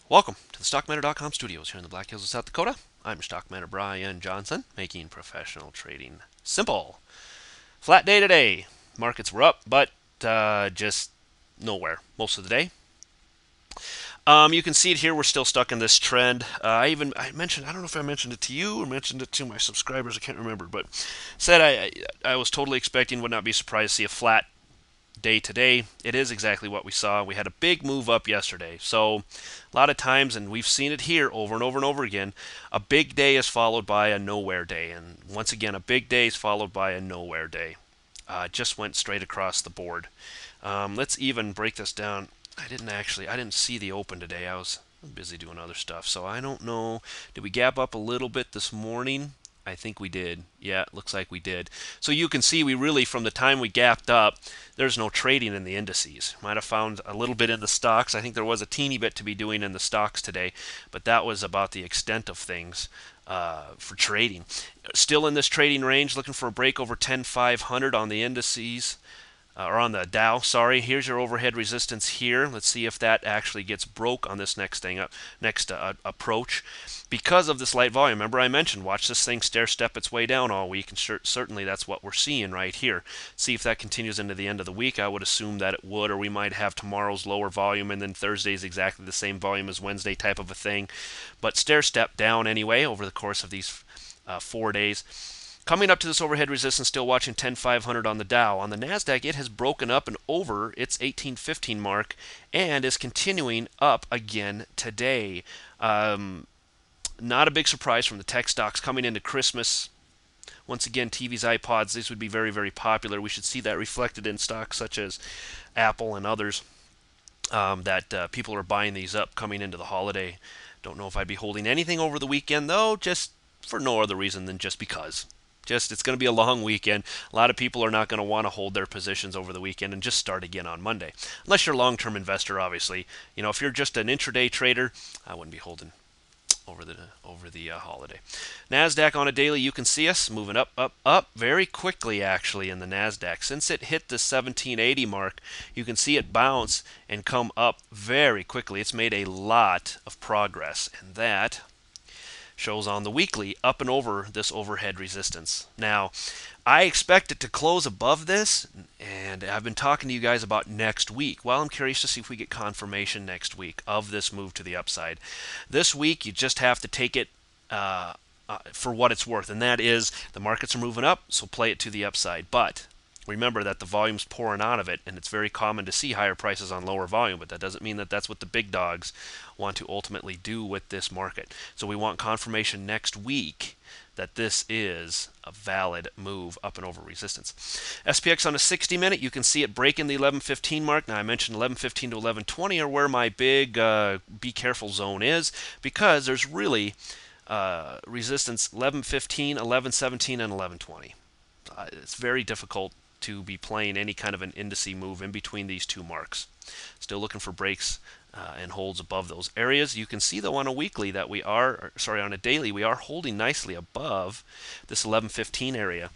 Welcome to the StockManor.com studios here in the Black Hills of South Dakota. I'm your Stockmanor Brian Johnson, making professional trading simple. Flat day today. Markets were up, but just nowhere most of the day. You can see it here. We're still stuck in this trend. I mentioned, I don't know if I mentioned it to you or mentioned it to my subscribers. I can't remember, but said I was totally expecting, would not be surprised to see a flat day today. It is exactly what we saw. We had a big move up yesterday. So a lot of times, and we've seen it here over and over and over again, a big day is followed by a nowhere day. And once again, a big day is followed by a nowhere day. Just went straight across the board. Let's even break this down. I didn't see the open today. I was busy doing other stuff. So I don't know. Did we gap up a little bit this morning? I think we did. Yeah, it looks like we did. So you can see we really, from the time we gapped up, there's no trading in the indices. Might have found a little bit in the stocks. I think there was a teeny bit to be doing in the stocks today, but that was about the extent of things for trading. Still in this trading range, looking for a break over 10,500 on the indices or on the Dow, sorry. Here's your overhead resistance here. Let's see if that actually gets broke on this next approach. Because of this light volume, remember I mentioned, watch this thing stair step its way down all week, and certainly that's what we're seeing right here. See if that continues into the end of the week. I would assume that it would, or we might have tomorrow's lower volume and then Thursday's exactly the same volume as Wednesday type of a thing. But stair step down anyway over the course of these 4 days. Coming up to this overhead resistance, still watching 10,500 on the Dow. On the NASDAQ, it has broken up and over its 1815 mark and is continuing up again today. Not a big surprise from the tech stocks coming into Christmas. Once again, TVs, iPods, these would be very, very popular. We should see that reflected in stocks such as Apple and others that people are buying these up coming into the holiday. Don't know if I'd be holding anything over the weekend, though, just for no other reason than just because. It's going to be a long weekend. A lot of people are not going to want to hold their positions over the weekend and just start again on Monday. Unless you're a long-term investor, obviously. If you're just an intraday trader, I wouldn't be holding over the holiday. Nasdaq on a daily, you can see us moving up, up, up very quickly actually in the Nasdaq. Since it hit the 1780 mark, you can see it bounce and come up very quickly. It's made a lot of progress, and that shows on the weekly up and over this overhead resistance. Now, I expect it to close above this, and I've been talking to you guys about next week. Well, I'm curious to see if we get confirmation next week of this move to the upside. This week, you just have to take it for what it's worth, and that is the markets are moving up, so play it to the upside. But remember that the volume's pouring out of it, and it's very common to see higher prices on lower volume, but that doesn't mean that that's what the big dogs want to ultimately do with this market. So we want confirmation next week that this is a valid move up and over resistance. SPX on a 60-minute, you can see it breaking the 1115 mark. Now I mentioned 1115 to 1120 are where my big be careful zone is, because there's really resistance 1115, 1117, and 1120. It's very difficult to be playing any kind of an indice move in between these two marks. Still looking for breaks and holds above those areas. You can see though on a weekly that on a daily, we are holding nicely above this 1115 area.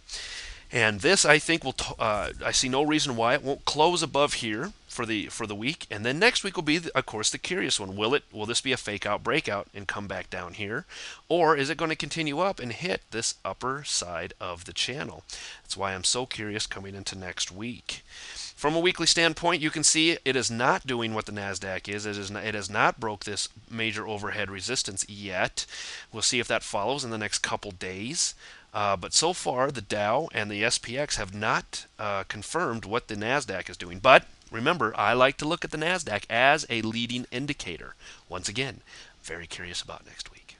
And this, I think, I see no reason why it won't close above here for the week. And then next week will be, of course, the curious one. Will this be a fake out breakout and come back down here, or is it going to continue up and hit this upper side of the channel? That's why I'm so curious coming into next week. From a weekly standpoint, you can see it is not doing what the Nasdaq is. It has not broke this major overhead resistance yet. We'll see if that follows in the next couple days. But so far, the Dow and the SPX have not confirmed what the Nasdaq is doing. But remember, I like to look at the Nasdaq as a leading indicator. Once again, very curious about next week.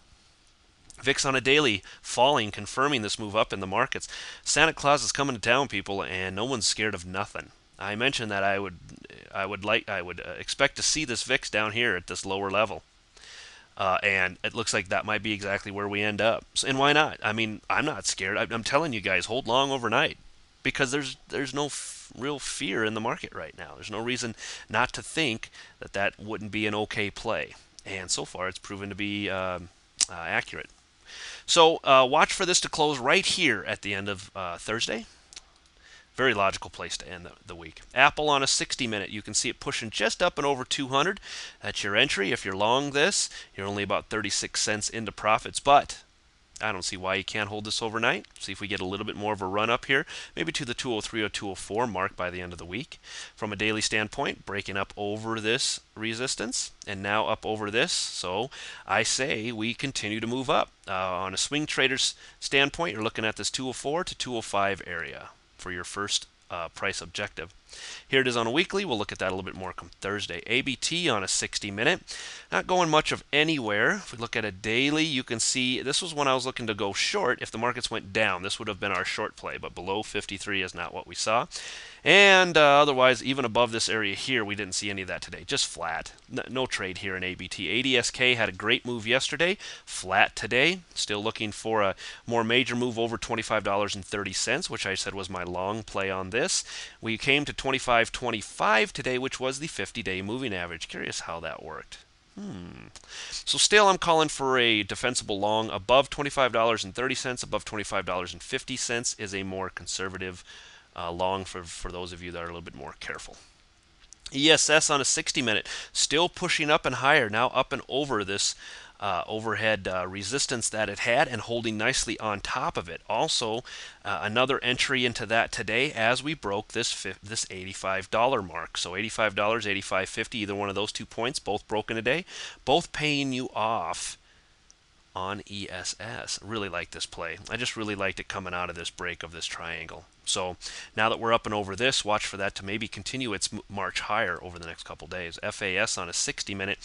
VIX on a daily falling, confirming this move up in the markets. Santa Claus is coming to town, people, and no one's scared of nothing. I mentioned that I would expect to see this VIX down here at this lower level. And it looks like that might be exactly where we end up. And why not? I mean, I'm not scared. I'm telling you guys, hold long overnight, because there's no real fear in the market right now. There's no reason not to think that wouldn't be an okay play. And so far, it's proven to be accurate. So watch for this to close right here at the end of Thursday. Very logical place to end the week. Apple on a 60-minute, you can see it pushing just up and over 200. That's your entry. If you're long this, you're only about 36 cents into profits, but I don't see why you can't hold this overnight. See if we get a little bit more of a run up here, maybe to the 203 or 204 mark by the end of the week. From a daily standpoint, breaking up over this resistance and now up over this. So I say we continue to move up. On a swing trader's standpoint, you're looking at this 204 to 205 area for your first price objective. Here it is on a weekly. We'll look at that a little bit more come Thursday. ABT on a 60-minute. Not going much of anywhere. If we look at a daily, you can see this was when I was looking to go short. If the markets went down, this would have been our short play, but below 53 is not what we saw. And otherwise, even above this area here, we didn't see any of that today. Just flat. No trade here in ABT. ADSK had a great move yesterday. Flat today. Still looking for a more major move over $25.30, which I said was my long play on this. We came to 25.25 today, which was the 50-day moving average. Curious how that worked. So still I'm calling for a defensible long above $25.30, above $25.50 is a more conservative long for those of you that are a little bit more careful. ESS on a 60-minute, still pushing up and higher, now up and over this overhead resistance that it had and holding nicely on top of it. Also, another entry into that today as we broke this $85 mark. So $85, $85.50, either one of those 2 points, both broken today, both paying you off on ESS. Really like this play. I just really liked it coming out of this break of this triangle. So now that we're up and over this, watch for that to maybe continue its march higher over the next couple days. FAS on a 60-minute.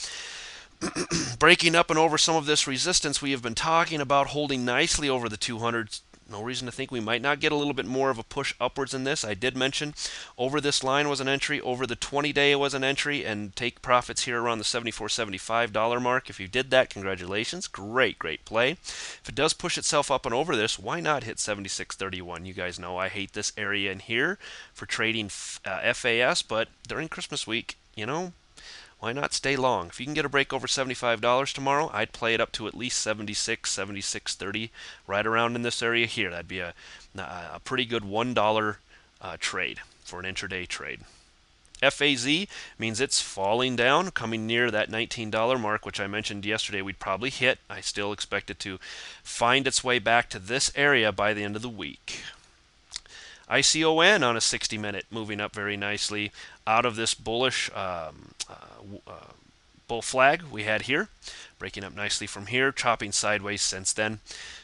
Breaking up and over some of this resistance we have been talking about, holding nicely over the 200s. No reason to think we might not get a little bit more of a push upwards in this. I did mention over this line was an entry, over the 20-day was an entry, and take profits here around the $74, $75 mark. If you did that, congratulations. Great play. If it does push itself up and over this, why not hit 76.31? You guys know I hate this area in here for trading FAS, but during Christmas week, you know, why not stay long? If you can get a break over $75 tomorrow, I'd play it up to at least 76, 76.30, right around in this area here. That'd be a pretty good $1 trade for an intraday trade. FAZ means it's falling down, coming near that $19 mark, which I mentioned yesterday we'd probably hit. I still expect it to find its way back to this area by the end of the week. ICON on a 60-minute, moving up very nicely out of this bullish bull flag we had here, breaking up nicely from here, chopping sideways since then.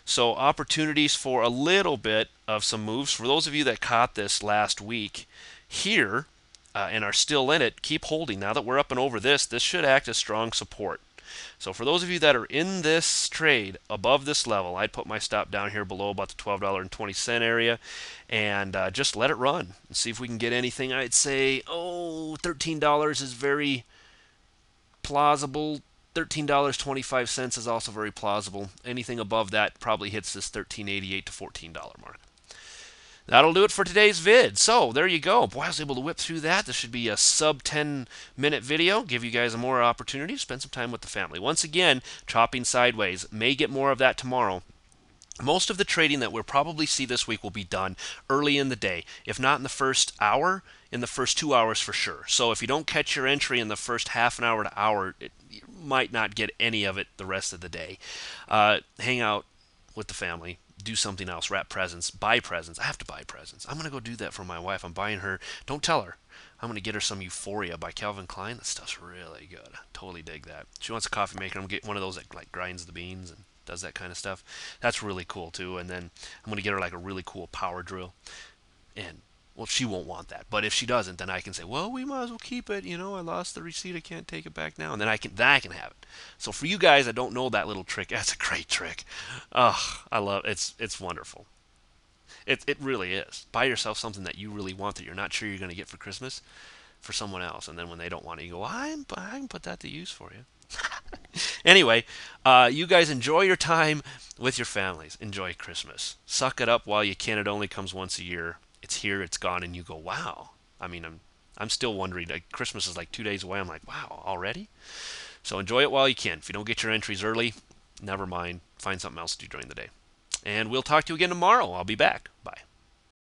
So opportunities for a little bit of some moves. For those of you that caught this last week here and are still in it, keep holding. Now that we're up and over this, this should act as strong support. So for those of you that are in this trade above this level, I'd put my stop down here below about the $12.20 area and just let it run and see if we can get anything. I'd say, $13 is very plausible. $13.25 is also very plausible. Anything above that probably hits this $13.88 to $14 mark. That'll do it for today's vid. So there you go. Boy, I was able to whip through that. This should be a sub 10-minute video. Give you guys more opportunity to spend some time with the family. Once again, chopping sideways. May get more of that tomorrow. Most of the trading that we'll probably see this week will be done early in the day. If not in the first hour, in the first 2 hours for sure. So if you don't catch your entry in the first half an hour to hour, you might not get any of it the rest of the day. Hang out with the family. Do something else, wrap presents, buy presents. I have to buy presents. I'm going to go do that for my wife. I'm buying her, don't tell her, I'm going to get her some Euphoria by Calvin Klein. That stuff's really good. Totally dig that. She wants a coffee maker. I'm going to get one of those that like grinds the beans and does that kind of stuff. That's really cool too. And then I'm going to get her like a really cool power drill. And well, she won't want that. But if she doesn't, then I can say, well, we might as well keep it. You know, I lost the receipt. I can't take it back now. And then I can have it. So for you guys that don't know that little trick, that's a great trick. Oh, I love it. It's wonderful. It really is. Buy yourself something that you really want that you're not sure you're going to get for Christmas for someone else. And then when they don't want it, you go, I can put that to use for you. Anyway, you guys enjoy your time with your families. Enjoy Christmas. Suck it up while you can. It only comes once a year. It's here, it's gone, and you go, wow. I mean, I'm still wondering. Like, Christmas is like 2 days away. I'm like, wow, already? So enjoy it while you can. If you don't get your entries early, never mind. Find something else to do during the day. And we'll talk to you again tomorrow. I'll be back. Bye.